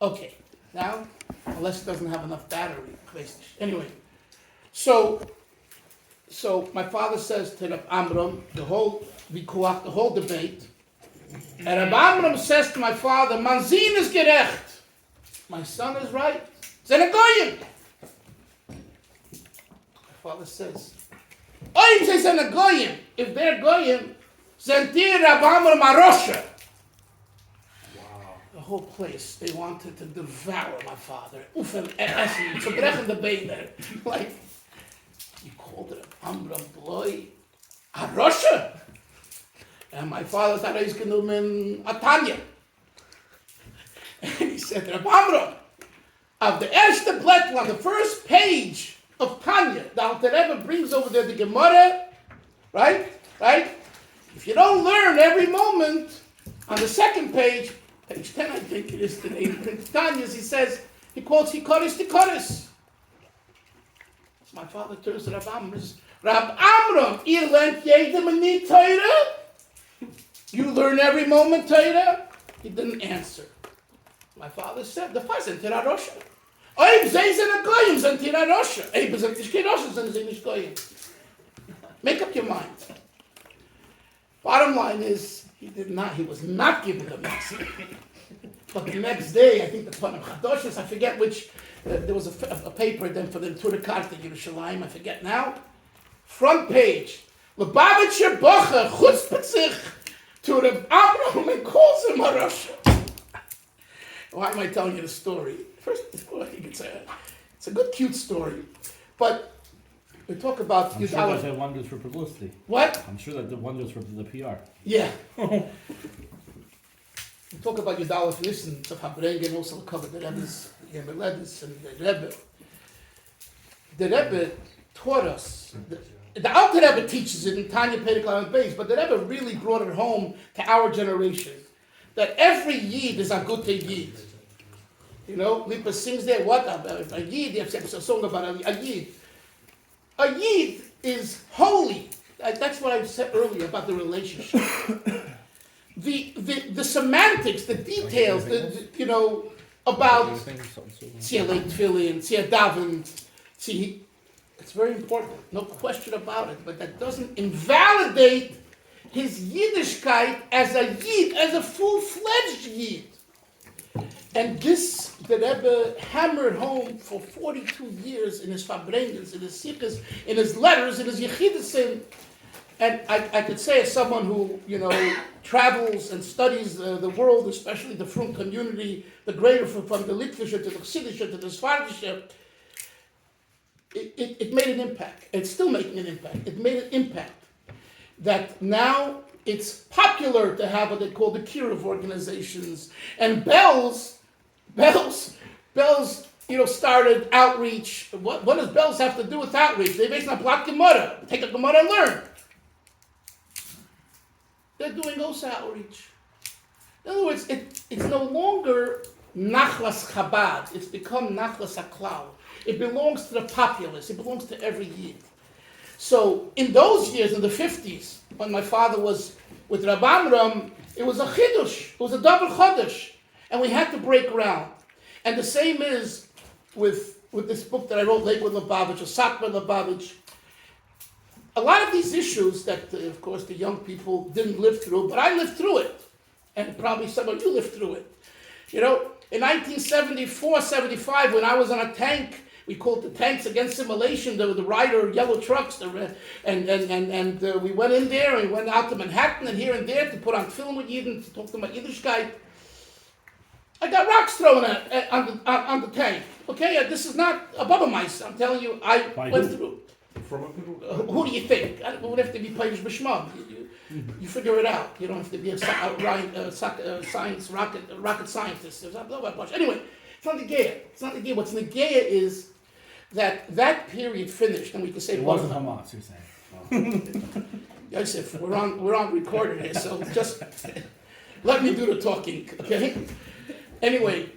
Okay, now, unless it doesn't have enough battery, PlayStation. Anyway, so my father says to Reb Amram, the whole vikuach, the whole debate, and Reb Amram says to my father, "Man zin is gerecht." My son is right. Zene goyim. My father says, "Oim say zene goyim. If they're goyim, zentir Reb Amram arosha." The whole place, they wanted to devour my father. Ufen essen, verbrechen the beine. Like, you called it Amram Bloy Arosha. And my father thought he's going to mean Atanya. And he said, Reb Amram, of the erste Blättel on the first page of Tanya, the Alter Rebbe brings over there the Gemara, right? If you don't learn every moment, on the second page 10, I think it is today, in Tanya's, he says, he quotes Hikoris Tikoris. So my father turns to Rab Amram, Rab Amram, ihr lernt jedem Minute Torah? You learn every moment Torah? He didn't answer. My father said, the Far sind Tira Rosha. Oib, sie sind a Goyim, sind Tira Rosha. Oib, sind nicht Rosha, sind sie nicht Goyim. Make up your mind. Bottom line is, he was not given the message. But the next day, I think the Panim Chadoshes, I forget which, there was a paper then for the Torah Karta Yerushalayim, I forget now. Front page, Lubavitcher Bocher, chutzpet to Reb Amram and calls him a Russia. Why am I telling you the story? First of all, I think it's a good, cute story. But we talk about... I'm sure that wonders for publicity. What? I'm sure that wonders for the PR. Yeah. We talk about Yudalef Nissen, of Habrengen, and also cover the Rebbe's, Yemeledis, and the Rebbe. The Rebbe taught us, the Alter Rebbe teaches it in Tanya Periklam and Beis, but the Rebbe really brought it home to our generation, that every Yid is a good Yid. You know, Lipa sings there, what? A Yid, they have a song about a Yid. A Yid is holy. That's what I said earlier about the relationship. The semantics, the details, about Tzia Leit Tfilin, Tzia Daven, it's very important, no question about it, but that doesn't invalidate his Yiddishkeit as a Yid, as a full-fledged Yid. And this, the Rebbe hammered home for 42 years in his Fabrengens, in his Sikhs, in his letters, in his Yechidesim. And I could say, as someone who, travels and studies the world, especially the Frum community, the greater from the Litvische to the Chassidische to the Sfardische, it made an impact. It's still making an impact. It made an impact that now it's popular to have what they call the Kiruv organizations. And Bells, started outreach. What does Bells have to do with outreach? They based on Blat Gemara. Take a Gemara and learn. They're doing OSA outreach. In other words, it's no longer Nachlas Chabad. It's become Nachlas Haklal. It belongs to the populace. It belongs to every Yid. So in those years, in the 50s, when my father was with Reb Amram, it was a chidush. It was a double chodesh. And we had to break ground. And the same is with this book that I wrote, Lakewood Lubavitch, or Sakma Lubavitch. A lot of these issues that, of course, the young people didn't live through, but I lived through it. And probably some of you lived through it. In 1974, 75, when I was on a tank, we called the tanks against simulation, the Ryder yellow trucks, and we went in there, and we went out to Manhattan and here and there to put on film with Yidden, to talk to my Yiddishkeit. I got rocks thrown on the tank. Okay, this is not a Baba Mice. I'm telling you, I went through. From a people? Who do you think? I don't have to be Polish Bishmam. You figure it out. You don't have to be a science rocket scientist. Anyway, it's not the Geya. It's not the Geya. What's in the Geya is that period finished, and we can say it wasn't Hamas. You're saying? Yosef, we're on recording here, so just let me do the talking, okay? Anyway.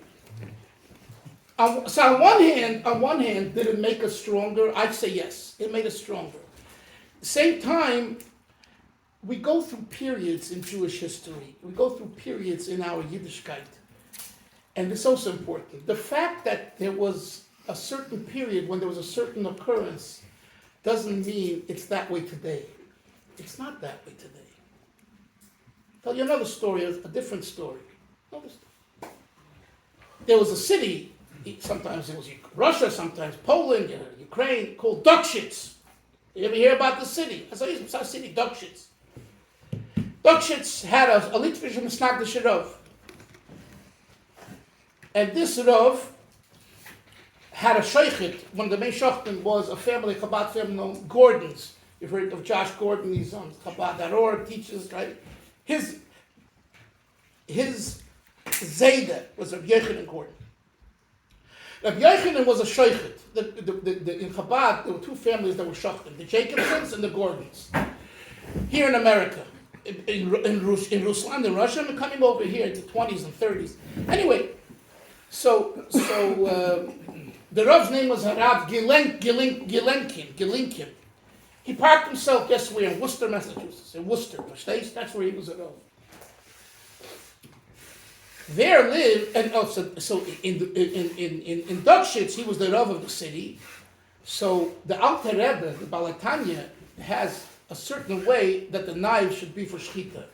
So on one hand, did it make us stronger? I'd say yes, it made us stronger. Same time, we go through periods in Jewish history. We go through periods in our Yiddishkeit. and it's also important, the fact that there was a certain period when there was a certain occurrence doesn't mean it's that way today. It's not that way today. Tell you another story, a different story. There was a city, sometimes it was Russia, sometimes Poland, Ukraine, called Dukshitz. You ever hear about the city? I saw a city, Dukshitz. Dukshitz had a Litvish Misnagdish Rav. And this Rav had a shaykhit. One of the main shaykhim was a family, Chabad family known Gordons. You've heard of Josh Gordon, he's on Chabad.org, teaches, right? His Zayda was Rabbi Yochanan Gordon. Rabbi Yochanan was a shaykhit. In Chabad, there were two families that were shaykhim, the Jacobsons and the Gordons. Here in America, in Ruslan, in Russia, and coming over here in the 20s and 30s. Anyway, so the Rav's name was Harav Gilinkin. He parked himself, guess where, in Worcester, Massachusetts. In Worcester, that's where he was a Rav. There lived, and so in Dukshitz, he was the Rav of the city. So the Alter Rebbe, the Balatanya, has a certain way that the knives should be for shchita.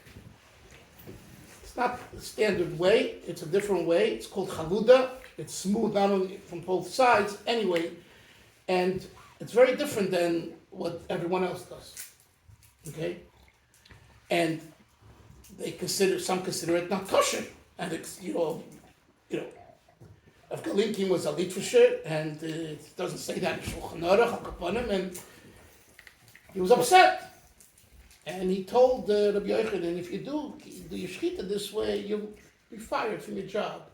It's not the standard way, it's a different way. It's called chaluda. It's smooth, not only from both sides, anyway. And it's very different than what everyone else does. Okay? And some consider it not kosher. And it's, if Galinkin was a Litvisher, and it doesn't say that in Shulchan Aruch, HaKapanim, and he was upset. And he told Rabbi Yochanan, if you do your shchita this way, you'll be fired from your job.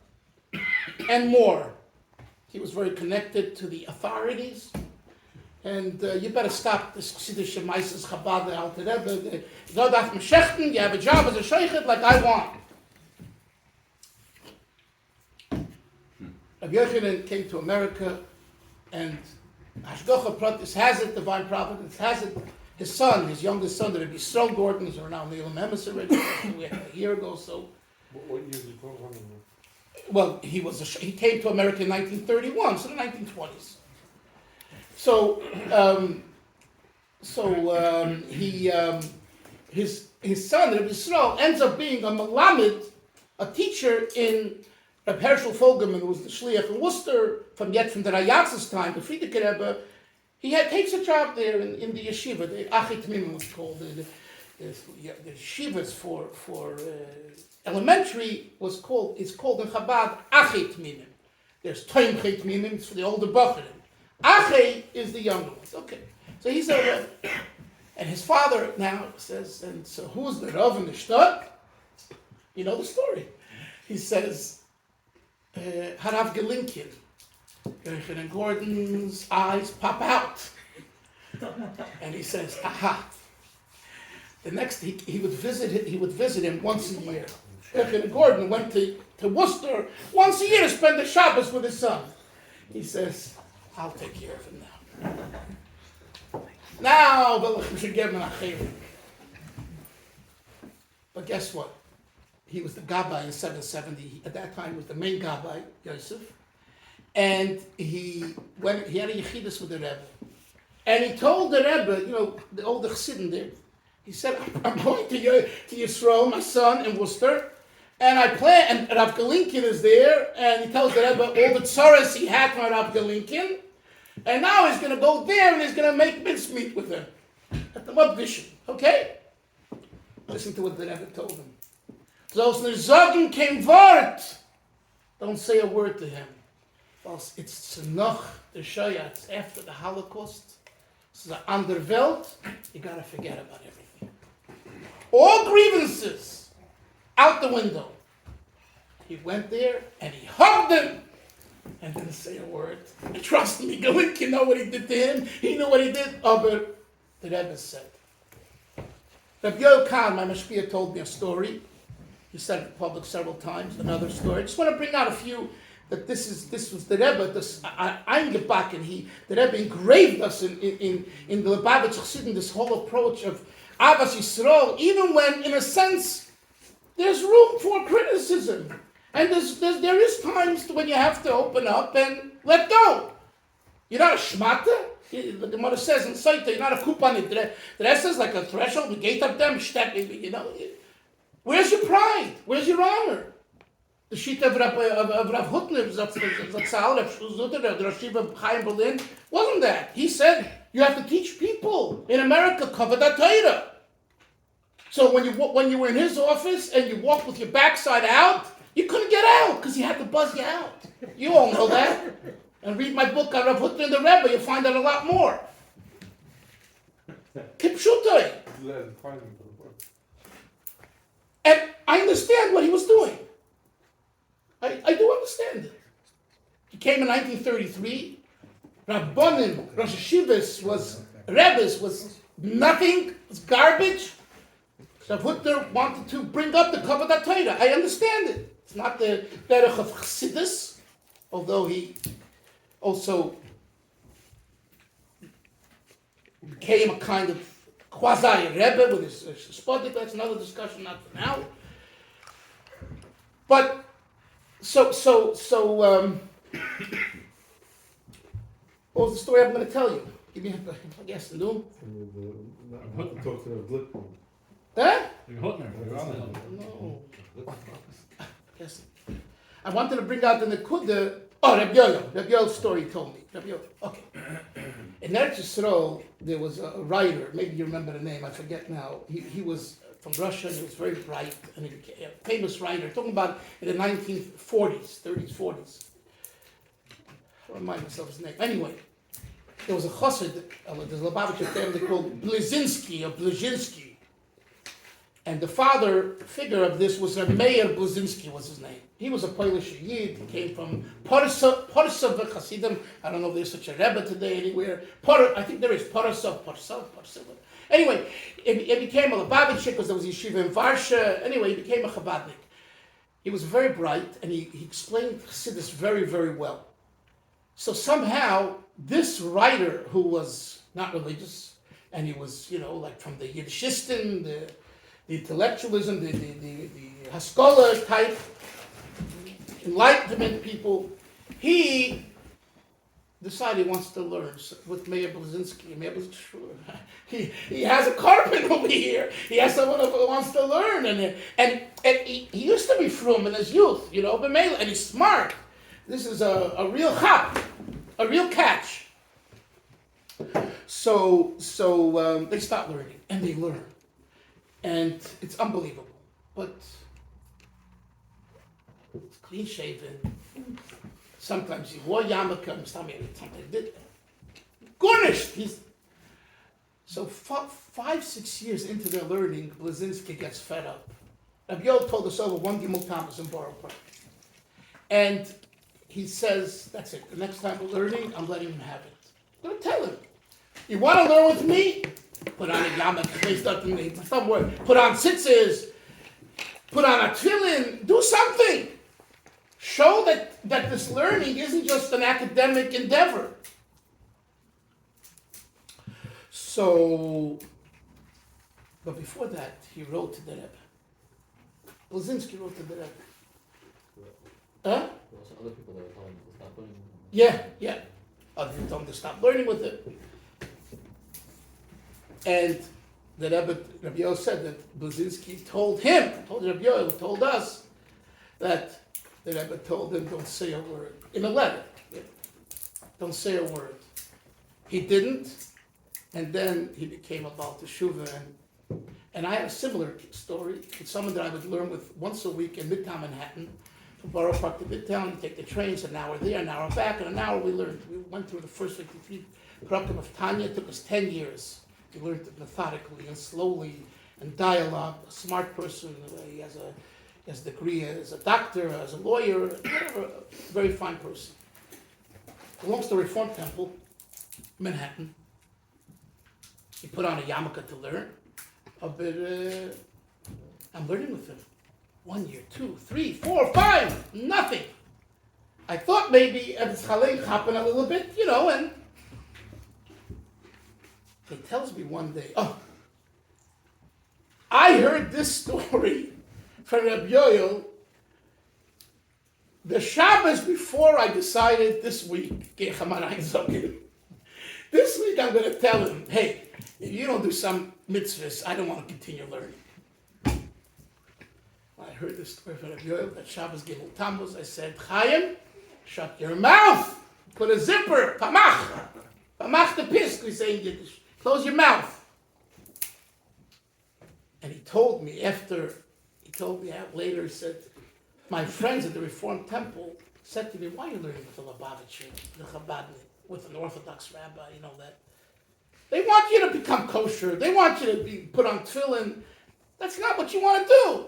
And more. He was very connected to the authorities. And you better stop this Chassidish Shemaisis Chabad Alter Rebbe. You have a job as a shaykhit like I want. Rabbi Yochanan came to America, and Hashgacha Pratis has it, divine providence has it. His son, his youngest son, the Rebbe Yisrael Gordon, is around the Elam Emes already, we had a year ago. So, what year did he come from? Well, he came to America in 1931, so the 1920s. His son, Rebbe Yisrael, ends up being a Melamed, a teacher in Reb Herschel Fogelman, who was the shliach in Worcester from the Rayatz's time, the Frierdiker Rebbe. He takes a job there in the yeshiva. The Achit Mimim was called. The yeshivas for elementary is called in Chabad Achit Mimim. There's Toimchet Mimim, it's for the older Bacharim. Achet is the younger ones. Okay, so he's a Rebbe, and his father now says, and so who's the Rav in the Shtad? You know the story. He says, Harav Gelinkin. And Gordon's eyes pop out. And he says, aha. The next, he would visit him once a year. And Gordon went to Worcester once a year to spend the Shabbos with his son. He says, I'll take care of him now. We should give him a chayim. But guess what? He was the Gabbai in 770. At that time, he was the main Gabbai, Yosef. And he had a yechidus with the Rebbe. And he told the Rebbe, the older Chassidim there, he said, I'm going to Yisrael, my son, in Worcester, and I plan, and Rav Galinkin is there, and he tells the Rebbe all the tzaras he had from Rav Galinkin, and now he's going to go there and he's going to make mincemeat with him at the Mabdishim. Okay? Listen to what the Rebbe told him. Don't say a word to him. It's Tzenoch, the Shaya, it's after the Holocaust. It's the Underwelt. You got to forget about everything. All grievances out the window. He went there and he hugged him and didn't say a word. And trust me, Galinkin know what he did to him. He knew what he did. But the Rebbe said. Rabbi Yoel Kahn, my mashpia, told me a story. He said it in public several times. Another story. I just want to bring out a few. That this was the Rebbe, this Eingebacken. The Rebbe engraved us in the Lubavitch Chassidim, this whole approach of Ahavas Yisrael, even when, in a sense, there's room for criticism. And there is times when you have to open up and let go. You're not a shmata. The Gemara says in Saita, you're not a kupan. The rest is like a threshold. The gate of them, you know. Where's your pride? Where's your honor? The sheet of Rav Hutner, Zatzal, Rav Shuzuter, the Rashiva Chaim Berlin, wasn't that. He said, you have to teach people in America, cover that Torah. So when you were in his office and you walked with your backside out, you couldn't get out because he had to buzz you out. You all know that. And read my book on Rav Hutner and the Rebbe, you'll find out a lot more. Kipshutai. And I understand what he was doing. I do understand it. He came in 1933. Rabbanim, Rosh Hashivas Rebbes was nothing, was garbage. Rav Hutner wanted to bring up the Kavod Torah. I understand it. It's not the derech of Chassidus, although he also became a kind of quasi-Rebbe with his spodik. That's another discussion, not for now. But what was the story I'm going to tell you? Give me a guess, no? Talk to the Blip. Huh? Hutner. No. Yes. I wanted to bring out the Nekuda. Oh, Rebbe Yoel. Rebbe Yoel's story told me. Rebbe Yoel. Okay. In Eretz Yisrael, there was a writer, maybe you remember the name, I forget now. He was from Russia, and he was very bright, and he became a famous writer, talking about in the 1940s, 30s, 40s. I remind myself his name. Anyway, there was a chassid, there's a Lubavitcher family called Blizinky. And the father figure of this was Meir Blizinky was his name. He was a Polish Yid. He came from Parasov Chassidim. I don't know if there's such a Rebbe today anywhere. I think there is Parasov. Anyway, it became a Lubavitcher because there was a yeshiva in Varsha. Anyway, he became a Chabadnik. He was very bright, and he explained Chassidus very, very well. So somehow, this writer who was not religious, and he was, like from the Yiddishisten, the intellectualism, the Haskalah type, enlightenment people, he decided he wants to learn with Meir Blizinky. He has a carpet over here. He has someone who wants to learn, and he used to be frum in his youth, and he's smart. This is a real chap, a real catch. So they start learning, and they learn. And it's unbelievable. But it's clean shaven. Sometimes he wore yarmulke, sometimes he did. Garnished. So 5-6 years into their learning, Blizinky gets fed up. Rabbi Yoel told us over one Gimel Tammuz in Borough Park. And he says, that's it. The next time we're learning, I'm letting him have it. I'm going to tell him. You want to learn with me? Put on a yarmulke, some word. Put on tzitzis. Put on a tefillin. Do something. Show that this learning isn't just an academic endeavor. So, but before that, he wrote to the Rebbe. Blizinky wrote to the Rebbe. Huh? There were also other people that were telling him to stop learning. Yeah. Other people told him to stop learning with it. And the Rebbe Yoel said that Blizinky told Rebbe Yoel, told us, that the Rebbe told him, don't say a word. In a letter. Don't say a word. He didn't, and then he became a Baal Teshuvah. And I had a similar story with someone that I would learn with once a week in Midtown Manhattan. From Borough Park to Midtown, you take the trains, an hour there, an hour back, and an hour we learned. We went through the first 53 Prakim of Tanya. It took us 10 years. He learned it methodically and slowly, and dialogue. A smart person, he has a degree as a doctor, as a lawyer, whatever, a very fine person. Belongs to the Reform Temple, Manhattan. He put on a yarmulke to learn. But I'm learning with him. 1 year, 2, 3, 4, 5, nothing. I thought maybe it's chalei happen a little bit, and he tells me one day, I heard this story from Rebbe Yoel The Shabbos before I decided this week, this week I'm going to tell him, hey, if you don't do some mitzvahs, I don't want to continue learning. When I heard this story from Yoel, that Shabbos Gimel Tammuz, I said, Chaim, shut your mouth. Put a zipper. Pamach. Pamach the pisk, we say in Yiddish. Close your mouth. And he told me later, he said, my friends at the Reformed Temple said to me, why are you learning with the Lubavitcher, the Chabadnik, with an Orthodox rabbi, you know that? They want you to become kosher. They want you to be put on tefillin. That's not what you want to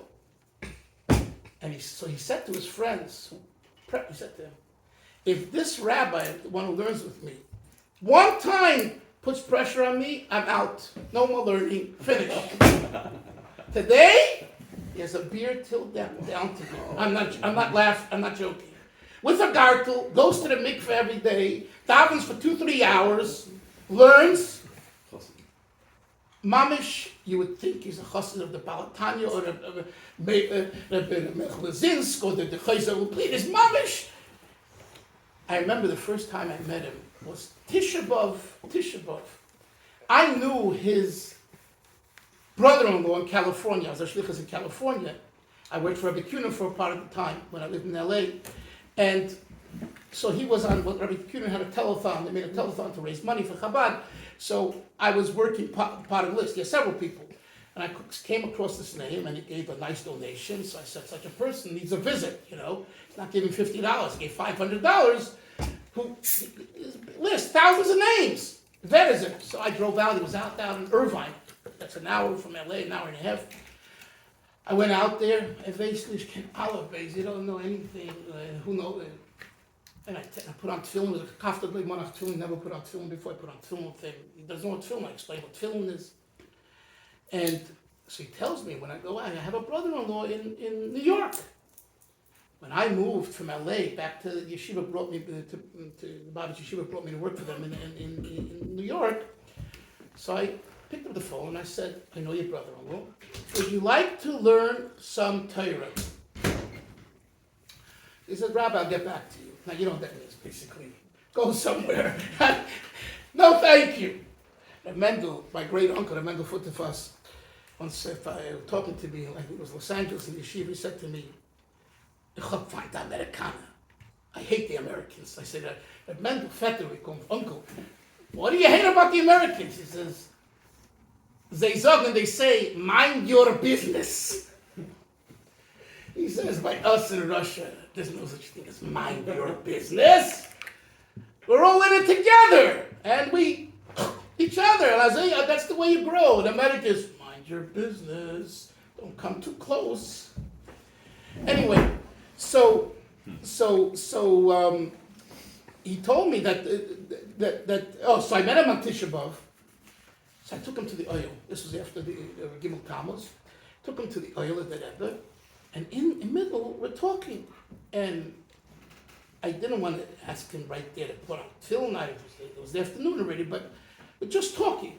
do. And so he said to his friends, he said to him, if this rabbi, the one who learns with me, one time puts pressure on me, I'm out. No more learning. Finish. Today, he has a beard tilled down to me. I'm not laughing. I'm not joking. With a gartel, goes to the mikveh every day, davens for 2-3 hours, learns. Mamish, you would think he's a chassid of the Balatanya or the Blizinky or the Chayzer Uplid. Mamish. I remember the first time I met him was Tisha B'Av. I knew his brother-in-law in California. I was a shlichus in California. I worked for Rebbe Kuhn for a part of the time when I lived in LA. And so he was on, Rebbe Kuhn had a telethon. They made a telethon to raise money for Chabad. So I was working part of the list. He had several people. And I came across this name, and he gave a nice donation. So I said, such a person needs a visit, you know. He's not giving $50. He gave $500. List thousands of names. Vedism. So I drove out. He was out down in Irvine. That's an hour from LA, an hour and a half. I went out there. You don't know anything. Who knows? And I put on tefillin. It was a kafta b'lei monach tefillin. Never put on tefillin before. I put on tefillin with him. He doesn't know what tefillin. I explain what tefillin is. And so he tells me when I go out, I have a brother-in-law in New York. When I moved from LA back to yeshiva, brought me to the Babich yeshiva, brought me to work for them in New York. So I picked up the phone and I said, I know your brother-in-law. Would you like to learn some Torah? He said, Rabbi, I'll get back to you. Now, you know what that means, basically. Go somewhere. No, thank you. Mendel, my great uncle, Mendel Futefas, once talking to me, like it was Los Angeles in yeshiva, he said to me, Ich hab feind Amerikaner. I hate the Americans. I said, Mendel Vetter, we call him uncle. What do you hate about the Americans? He says, they say, mind your business. He says, by us in Russia, there's no such thing as mind your business. We're all in it together. And we each other. And I say, that's the way you grow. In America is mind your business. Don't come too close. Anyway, so he told me that so I met him on Tisha B'Av. So I took him to the Yoel. This was after the Gimel Tammuz. Took him to the Yoel at the Rebbe. And in the middle, we're talking. And I didn't want to ask him right there to put on tefillin. It was the afternoon already, but we're just talking.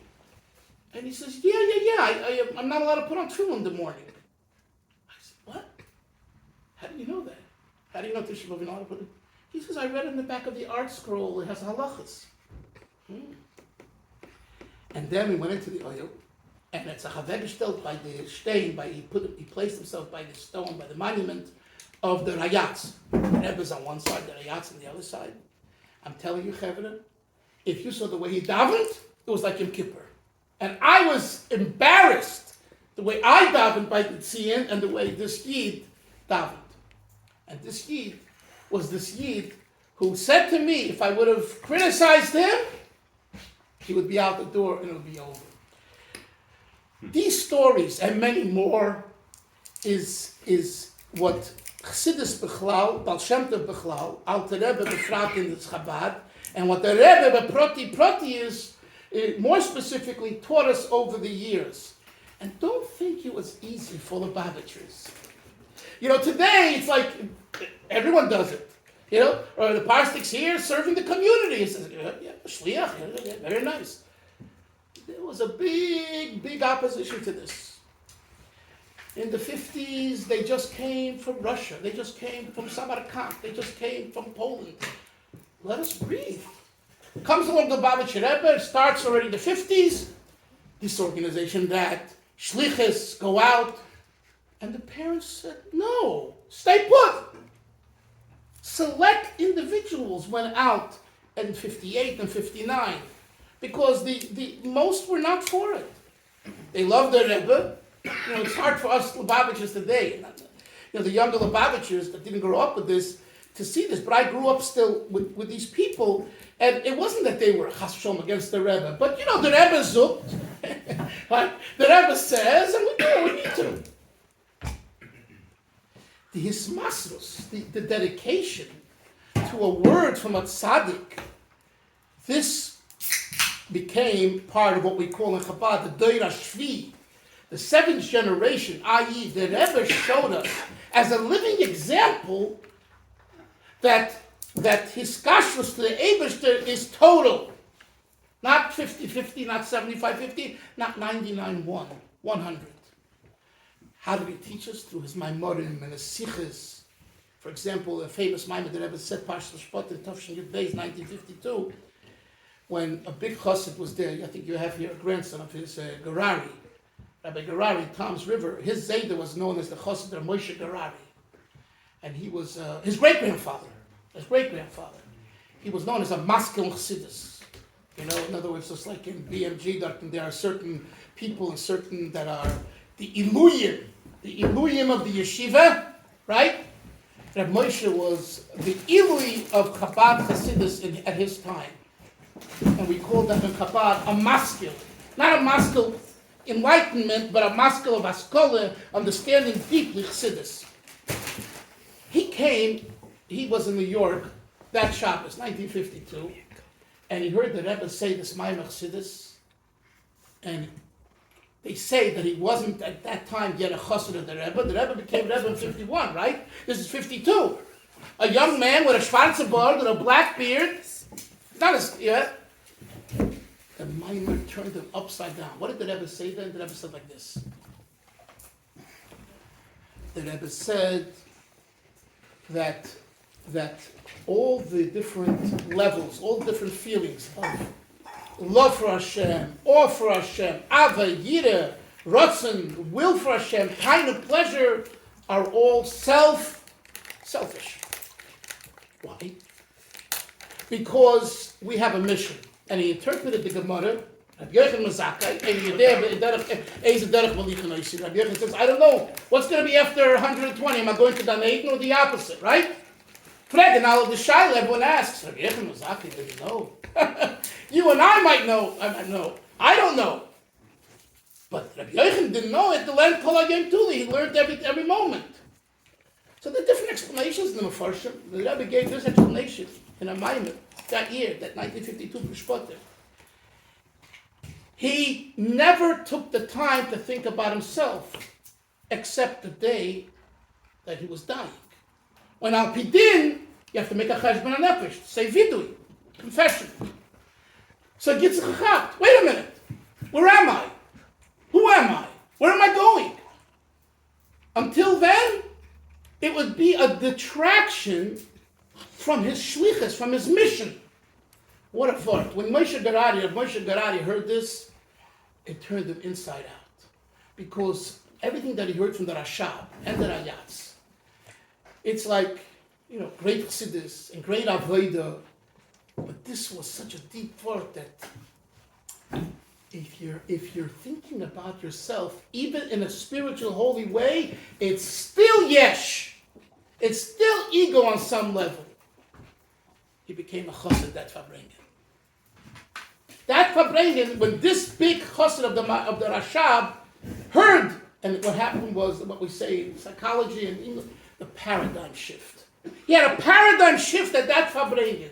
And he says, yeah, I'm not allowed to put on tefillin in the morning. I said, what? How do you know that? How do you know Tisha B'Av, you're not allowed to put it? He says, I read it in the back of the art scroll. It has halachas. And then we went into the Yoel, and it's a Havegestelt by the Stein, he placed himself by the stone, by the monument of the Rayatz. The Rebbe's on one side, the Rayatz on the other side. I'm telling you, Chevron, if you saw the way he davened, it was like Yom Kippur. And I was embarrassed the way I davened by the Tzion and the way this Yid davened. And this Yid was this Yid who said to me, if I would have criticized him, he would be out the door and it would be over. These stories and many more is what Chassidus Bechlal, Baal Shem Tov Bechlal, Alter Rebbe Befrat in the Chabad, and what the Rebbe Proti is, more specifically, taught us over the years. And don't think it was easy for the Lubavitchers. You know, today it's like everyone does it. You know, or the parstic's here serving the community. He says, shliach, very nice. There was a big opposition to this. In the 50s, they just came from Russia. They just came from Samarkand. They just came from Poland. Let us breathe. Comes along the Lubavitcher Rebbe. It starts already in the 50s. This organization, that. Shlichus go out. And the parents said, no, stay put. Select individuals went out in 58 and 59 because the most were not for it. They loved the Rebbe. It's hard for us Lubavitchers today, the younger Lubavitchers that didn't grow up with this, to see this. But I grew up still with these people, and it wasn't that they were chas v'shalom against the Rebbe, but the Rebbe zooked, right? The Rebbe says, and we do what we need to. The hismasrus, the dedication to a word from a tzaddik, this became part of what we call in Chabad the Doira Shvi, the 7th generation, i.e. the Rebbe showed us as a living example that his kashrus to the Eibishter is total. Not 50-50, not 75-50, not 99-1, 100. How did he teach us? Through his Maimorim and his Siches. For example, a famous Maimon that Rebbe said, Parshas Shpot in Tafshin Yud Beis, 1952, when a big chassid was there. I think you have here a grandson of his, Gerari. Rabbi Gerari, Tom's River. His Zayda was known as the chassid of Moshe Gerari. And he was his great-grandfather. He was known as a Maskil Chassidus. In other words, just like in BMG, there are certain people and certain that are the Iluyim of the yeshiva, right? Reb Moshe was the Ilui of Chabad Chassidus at his time. And we call that in Chabad a maskil. Not a maskil enlightenment, but a maskil of askola, understanding deeply Chassidus. He was in New York, that Shabbos, 1952, and he heard the Rebbe say this Maimon Chassidus, and they say that he wasn't at that time yet a chassid of the Rebbe. The Rebbe became Rebbe in 51, right? This is 52. A young man with a schwarze Bart and a black beard. The Meir turned him upside down. What did the Rebbe say then? The Rebbe said like this. The Rebbe said that all the different levels, all the different feelings of love for Hashem, awe for Hashem, ava, yira, ratzon, will for Hashem, kind of pleasure, are all selfish. Why? Because we have a mission. And he interpreted the Gemara, Rabbi Yochanan Mazakai, Rabbi Yochanan says, I don't know, what's going to be after 120? Am I going to Gan Eden or the opposite, right? Fred, and all of the Shaila, everyone asks, Rabbi Yochanan Mazakai, did you know? You and I might know. I don't know. But Rabbi Yochanan didn't know it. The learned Kol HaYom Tuli. He learned every moment. So there are different explanations in the Mefarshim. The Rebbe gave this explanation in a Maimon that year, that 1952 B'Shpoter. He never took the time to think about himself, except the day that he was dying. When Al Pidin, you have to make a cheshbon hanefesh, say vidui, confession. So Gitzchak Chachat, wait a minute, where am I? Who am I? Where am I going? Until then, it would be a detraction from his shlichus, from his mission. What a thought. When Moshe Gerari heard this, it turned him inside out. Because everything that he heard from the Rashab and the Rayatz, it's like, great chassidus and great avodah. But this was such a deep thought that if you're thinking about yourself, even in a spiritual holy way, it's still yesh. It's still ego on some level. He became a chassid that Fabrengen. That Fabrengen, when this big chassid of the Rashab heard, and what happened was what we say in psychology and English, the paradigm shift. He had a paradigm shift at that Fabrengen.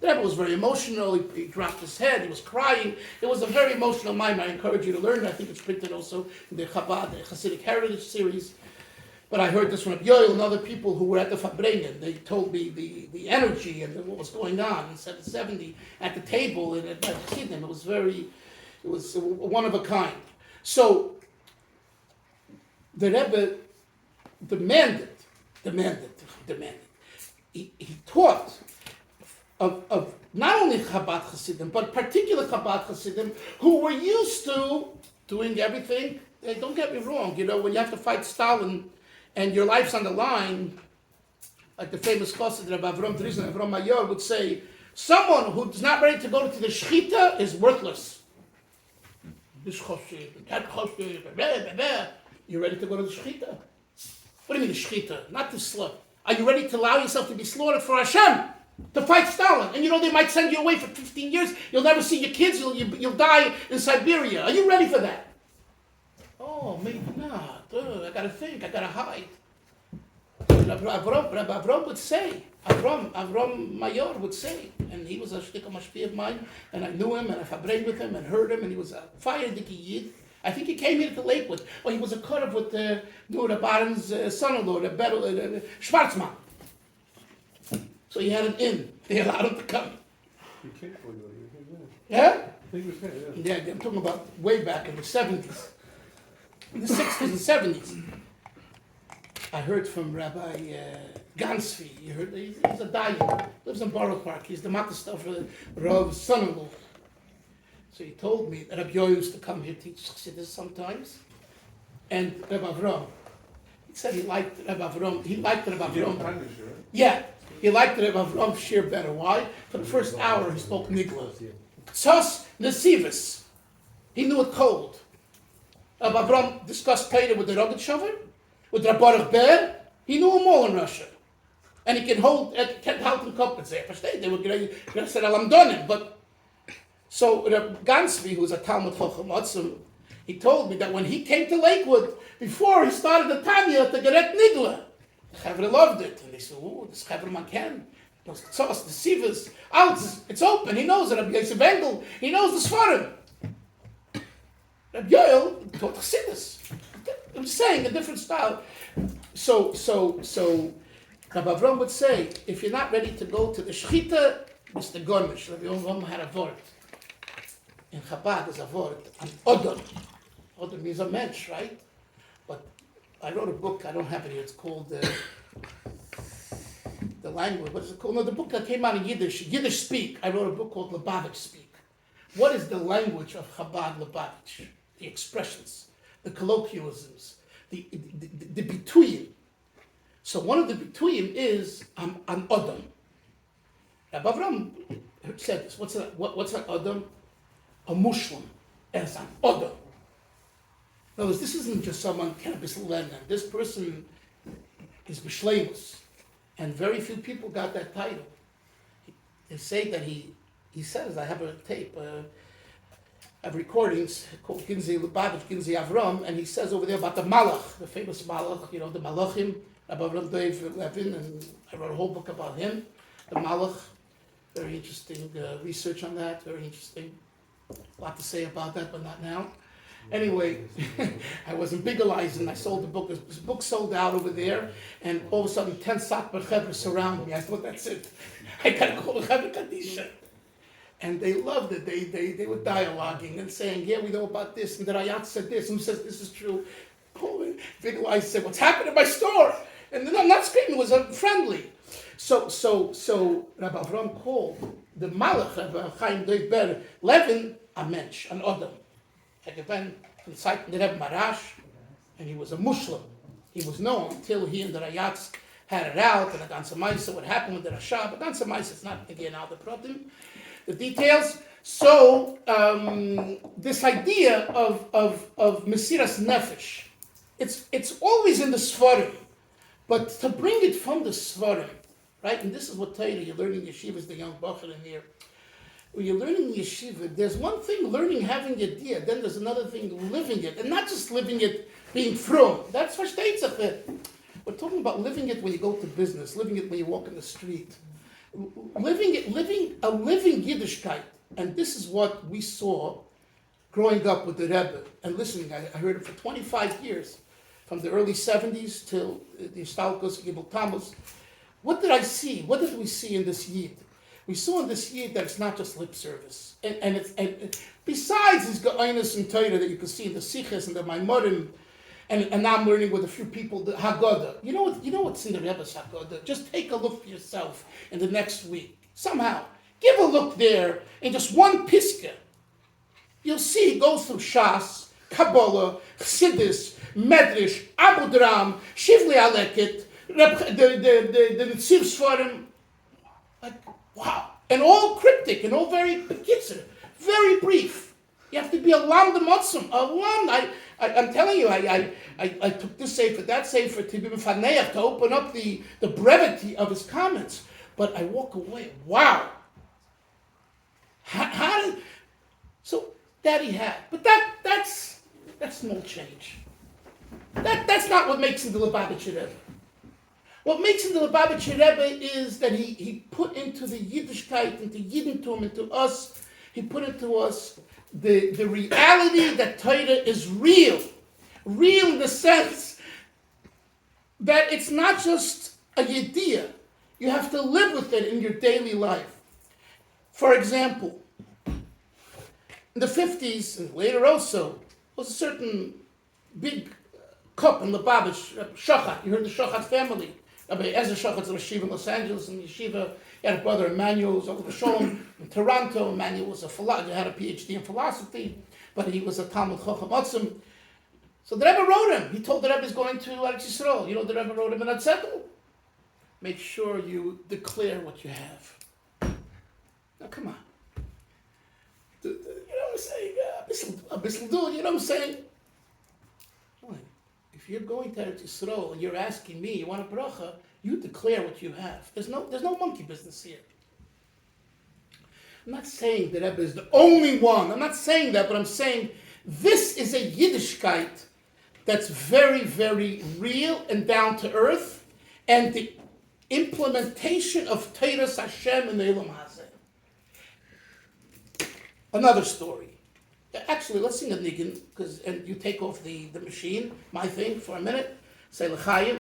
The Rebbe was very emotional. He dropped his head. He was crying. It was a very emotional mind. I encourage you to learn it. I think it's printed also in the Chabad, the Hasidic Heritage series. But I heard this from Yoel and other people who were at the Fabrengen. They told me the energy and what was going on in 770 at the table and at Chassidim. It was one of a kind. So the Rebbe demanded. He taught of not only Chabad Hasidim, but particular Chabad Hasidim who were used to doing everything. Don't get me wrong, when you have to fight Stalin and your life's on the line, like the famous chassid Rabbi Avram Drizin, Avram Meir would say, someone who's not ready to go to the shechita is worthless. This chassid, that chassid, you're ready to go to the shechita? What do you mean the shechita? Not to slaughter. Are you ready to allow yourself to be slaughtered for Hashem? To fight Stalin? And they might send you away for 15 years. You'll never see your kids. You'll die in Siberia. Are you ready for that? Oh, maybe not. I gotta think. I gotta hide. Rabbi Avram would say, Avram Meir would say, and he was a shtickle mashpia of mine, and I knew him, and I fabrayed with him, and heard him, and he was a fire dicky yid. I think he came here to Lakewood. Or he was a cutter with the Baron's son-in-law, the Schwarzman. So he had an inn. They allowed him to come. You can't go there. Yeah? I think it was Yeah, I'm talking about way back in the 70s. In the 60s and 70s. I heard from Rabbi Gansfi. You heard? He's a Dayan. Lives in Borough Park. He's the Matastar for Rav's son-in-law. So he told me that Rabbi Yoel used to come here teach Chassidus sometimes. And Rabbi Avram. He said he liked Rabbi Avram. Yeah. He liked Rebbe Avram Shir better. Why? For the first hour he spoke Nigla. Tzos Nesivis. He knew it cold. Rebbe Avram discussed Torah with the Rogat Shover, with Rabbi Baruch Ber. He knew them all in Russia. And he can can't help him compensate. They were going to say Alamdonim. But so Reb Gansby, who's a Talmud Chochem Atzum, he told me that when he came to Lakewood, before he started the Tanya to Geret Nigla, the Chaver loved it, and they said, "Oh, this Chaver man can." The Sivas, out, it's open. He knows it. Rabbi Yosef Engel, he knows the Sfarim. Rabbi Yoel taught Chassidus. I'm just saying a different style. So Rabbi Avram would say, if you're not ready to go to the Shechita, Mr. Gormish. Rabbi Avram had a word. In Chabad, there's a word, an Odom. Odom means a mensch, right? But I wrote a book, I don't have it here, it's called the language, what is it called? No, the book that came out in Yiddish Speak. I wrote a book called Lubavitch Speak. What is the language of Chabad Lubavitch? The expressions, the colloquialisms, the bituyim. So one of the bituyim is an Odom. Rabbi Avram said this, what's an Odom? A Muslim as an Odom. In other words, this isn't just someone cannabis learner. This person is Bishlemus. And very few people got that title. They say that he says, I have a tape, I have recordings called Ginzi Lubavitch, Ginzi Avram, and he says over there about the Malach, the famous Malach, the Malachim, Rabbi Avram Dave Levin, and I wrote a whole book about him, the Malach. Very interesting research on that, very interesting. A lot to say about that, but not now. Anyway, I was in Bigelize and I sold the book. This book sold out over there, and all of a sudden 10 Satmar Chevra surround me. I thought, that's it. I gotta call the Chevra Kadisha. And they loved it. They were dialoguing and saying, yeah, we know about this, and the Rayat said this, and who says this is true. Bigelize said, what's happened in my store? And then I'm not screaming, it was friendly. So Rabbi Avram called the Malach, Rabbi Chaim Dalfin, Levin, a mensch, an Odom. Von Zeiten der Rebbe Marash, and he was a Muslim. He was known until he and the Rayats had it out, and the Ganze Meise, what happened with the Rasha, but Ganze Meise is not, again, out the problem, the details. So, this idea of Mesiras Nefesh, it's always in the Sfarim, but to bring it from the Sfarim, right, and this is what Torah, you're learning yeshivas, the young Bachar in here. When you're learning yeshiva, there's one thing learning, having idea, then there's another thing living it, and not just living it being from. That's versteht. We're talking about living it when you go to business, living it when you walk in the street, living a living Yiddishkeit. And this is what we saw growing up with the Rebbe and listening. I heard it for 25 years, from the early 70s till the Stalkos, Gibel Tammuz. What did I see? What did we see in this Yid? We saw in this Yid that it's not just lip service. And besides his Ga'inus and Torah that you can see in the Sikhs and the Maimorim, and now I'm learning with a few people the Haggadah. You know what's in the Rebbe's Haggadah? Just take a look for yourself in the next week. Somehow, give a look there in just one piska. You'll see he goes through Shas, Kabbalah, Chassidus, Medrash, Abu Dram, Shivli Aleket, the Netziv Sfarim. Like, wow. And all cryptic and all very bekitzer, very brief. You have to be a lam de motzum, a lam. I'm telling you, I took this sefer, that sefer to be mefaneach, to open up the brevity of his comments. But I walk away, wow. So that he had. But that's small change. That's not what makes him the Lubavitcher Rebbe. What makes him the Lubavitcher Rebbe is that he put into the Yiddishkeit, into Yiddentum, into us, he put into us the reality that Torah is real. Real in the sense that it's not just a yediyah. You have to live with it in your daily life. For example, in the 50s, and later also, was a certain big cup in Lubavitch, Shochat. You heard the Shochat family. Rabbi Ezra Shochat's in Yeshiva in Los Angeles, and Yeshiva, he had a brother Emmanuel, who was over the Shalom in Toronto. Emmanuel was had a PhD in philosophy, but he was a Talmud Chacham Atzim. So the Rebbe wrote him. He told the Rebbe he's going to Eretz Yisrael. You know, the Rebbe wrote him in a zettel. Make sure you declare what you have. Now, come on. You know what I'm saying? A bissel do, you know what I'm saying? If you're going to Eretz Yisrael and you're asking me, you want a bracha, you declare what you have. There's no monkey business here. I'm not saying that Rebbe is the only one. I'm not saying that, but I'm saying this is a Yiddishkeit that's very, very real and down to earth, and the implementation of Teiras Hashem in the Elam Hazeh. Another story. Actually, let's sing a niggin, and you take off the machine, my thing, for a minute. Say l'chaim.